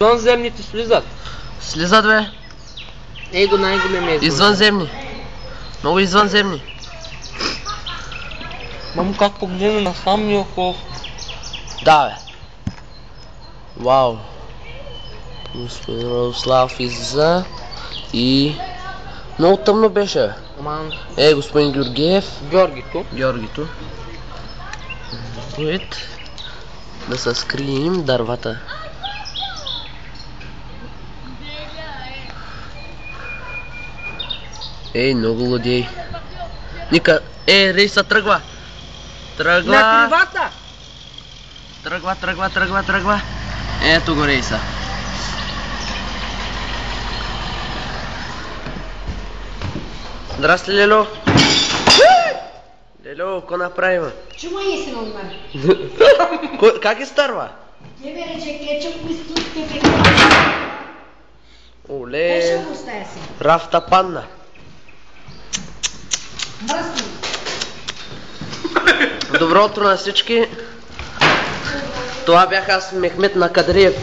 Извънземните слизат. Слизат, бе. Ей го най-големия Извънземни. Много извънземни. Мамо, как погледна на самия хов. Да, бе. Вау. Господин Радослав излиза и... Много тъмно беше, бе. Аман. Господин Георгиев. Георгито. Вид. Да се скрием дървата. Много лудей. Ника, рейса тръгва. На кривата! Тръгва. Ето го рейса. Здрасти, Лело. Лело, ко направим? Чума и се от мен. Как изтърва? Не ме рече кетчуп и студки. Оле. Беше му стая си. Рафта панна. Мръсни. Добро утро на всички. Това бях аз, Мехмет на Кадриев.